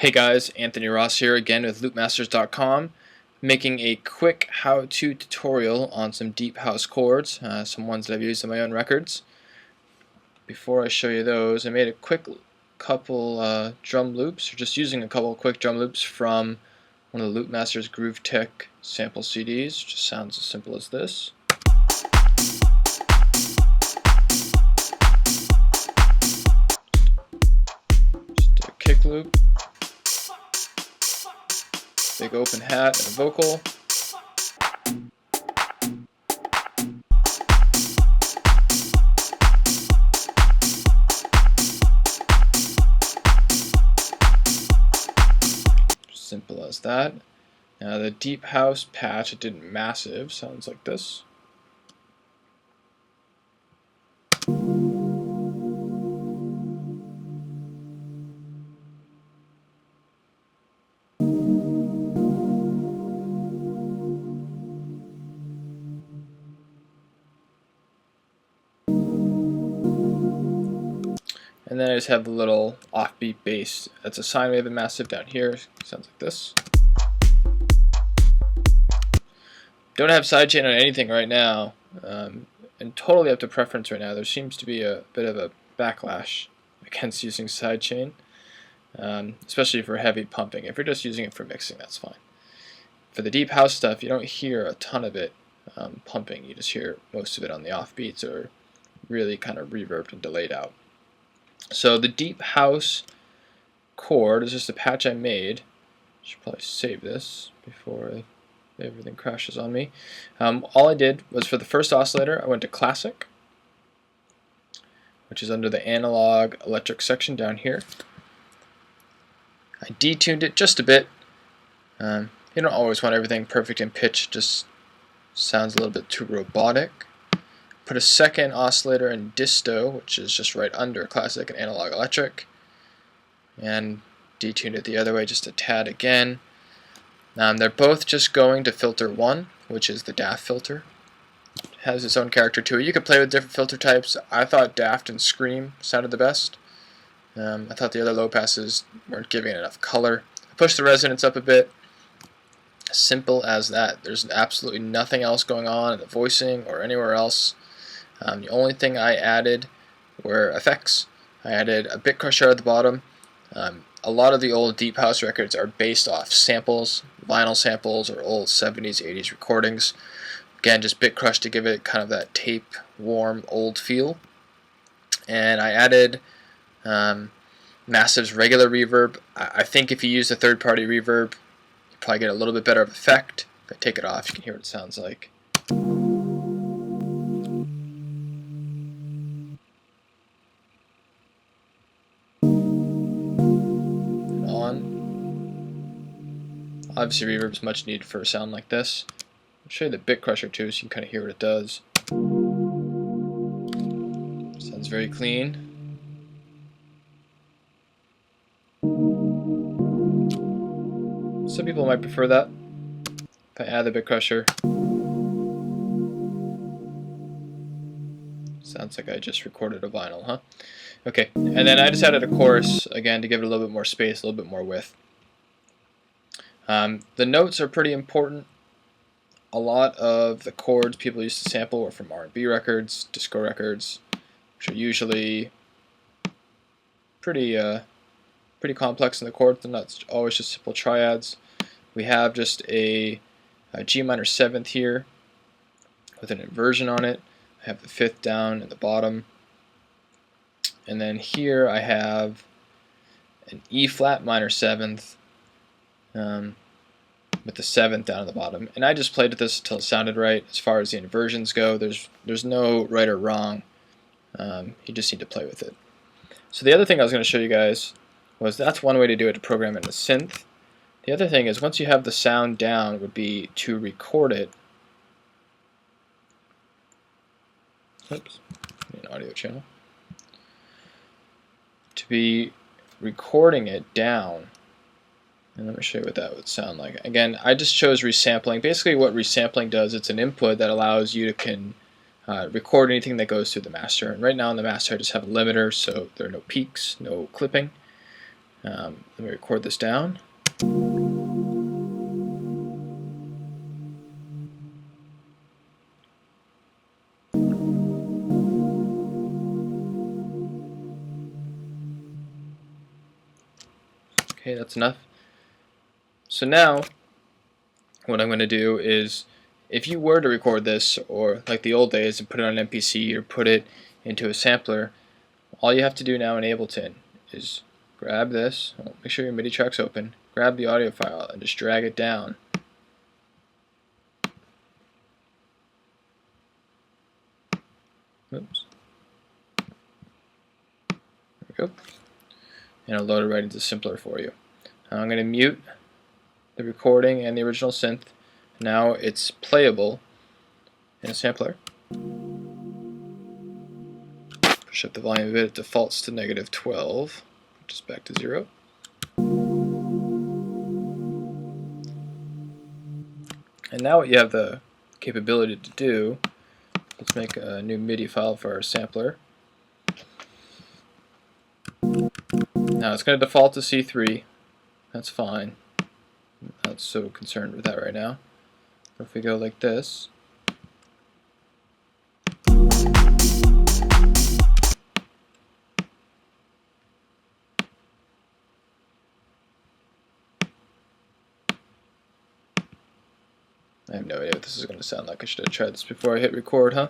Hey guys, Anthony Ross here again with loopmasters.com, making a quick how-to tutorial on some Deephouse chords, some ones that I've used on my own records. Before I show you those, I made a quick couple drum loops, or just using a couple quick drum loops from one of the Loopmasters Groove Tech sample CDs. Just sounds as simple as this. Just a kick loop. Big open hat and a vocal. Simple as that. Now the Deephouse patch, it didn't massive, sounds like this. And then I just have the little offbeat bass. That's a sine wave and massive down here. Sounds like this. Don't have sidechain on anything right now, and totally up to preference right now. There seems to be a bit of a backlash against using sidechain, especially for heavy pumping. If you're just using it for mixing, that's fine. For the deep house stuff, you don't hear a ton of it pumping. You just hear most of it on the offbeats, or really kind of reverbed and delayed out. So the Deephouse chord is just a patch I made. Should probably save this before everything crashes on me. All I did was, for the first oscillator, I went to classic, which is under the analog electric section down here. I detuned it just a bit. You don't always want everything perfect in pitch, just sounds a little bit too robotic. Put a second oscillator in disto, which is just right under classic and analog electric, and detuned it the other way just a tad again. They're both just going to filter 1, which is the DAF filter. It has its own character to it. You could play with different filter types. I thought DAF and Scream sounded the best. I thought the other low passes weren't giving it enough color. I pushed the resonance up a bit. Simple as that. There's absolutely nothing else going on in the voicing or anywhere else. The only thing I added were effects. I added a bit crusher at the bottom. A lot of the old Deephouse records are based off samples, vinyl samples, or old 70s, 80s recordings. Again, just bit crush to give it kind of that tape, warm, old feel. And I added Massive's regular reverb. I think if you use a third-party reverb, you probably get a little bit better of effect. If I take it off, you can hear what it sounds like. Obviously reverb is much needed for a sound like this. I'll show you the bit crusher too, so you can kind of hear what it does. Sounds very clean. Some people might prefer that. If I add the bit crusher, sounds like I just recorded a vinyl, huh? Okay, and then I just added a chorus again to give it a little bit more space, a little bit more width. The notes are pretty important. A lot of the chords people used to sample were from R&B records, disco records, which are usually pretty complex in the chords. They're not always just simple triads. We have just a G minor 7th here with an inversion on it. I have the 5th down in the bottom. And then here I have an E flat minor 7th. With the 7th down at the bottom, and I just played with this until it sounded right. As far as the inversions go, there's no right or wrong. You just need to play with it. So the other thing I was going to show you guys was, that's one way to do it, to program in a synth. The other thing is, once you have the sound down, would be to record it. Oops, an audio channel. To be recording it down. And let me show you what that would sound like. Again, I just chose resampling. Basically what resampling does, it's an input that allows you to record anything that goes through the master. And right now on the master I just have a limiter, so there are no peaks, no clipping. Let me record this down. Okay, that's enough. So now, what I'm going to do is, if you were to record this, or like the old days, and put it on an MPC or put it into a sampler, all you have to do now in Ableton is grab this, make sure your MIDI track's open, grab the audio file, and just drag it down. Oops. There we go. And it'll load it right into Simpler for you. I'm going to mute the recording and the original synth. Now it's playable in a sampler. Push up the volume a bit, it defaults to -12, which is back to 0. And now what you have the capability to do, let's make a new MIDI file for our sampler. Now it's going to default to C3, that's fine. I'm not so concerned with that right now. But if we go like this, I have no idea what this is going to sound like. I should have tried this before I hit record, huh?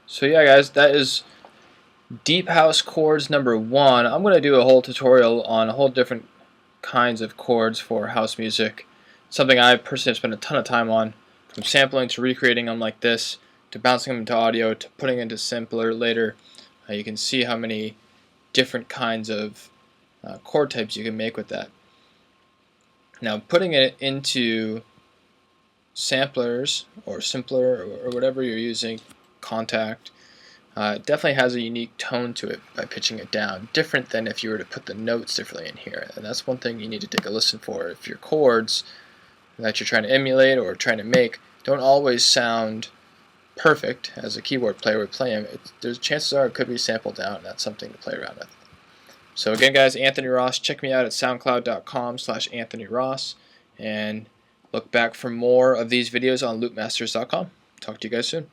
So yeah guys, that is Deephouse Chords number 1. I'm going to do a whole tutorial on a whole different kinds of chords for house music. Something I personally have spent a ton of time on, from sampling to recreating them like this, to bouncing them into audio, to putting into Simpler later. You can see how many different kinds of chord types you can make with that. Now putting it into samplers or Simpler or whatever you're using, Contact, it definitely has a unique tone to it by pitching it down, different than if you were to put the notes differently in here. And that's one thing you need to take a listen for. If your chords that you're trying to emulate or trying to make don't always sound perfect as a keyboard player would play them, there's chances are it could be sampled down, and that's something to play around with. So again guys, Anthony Ross, check me out at soundcloud.com/Anthony Ross, and look back for more of these videos on loopmasters.com. Talk to you guys soon.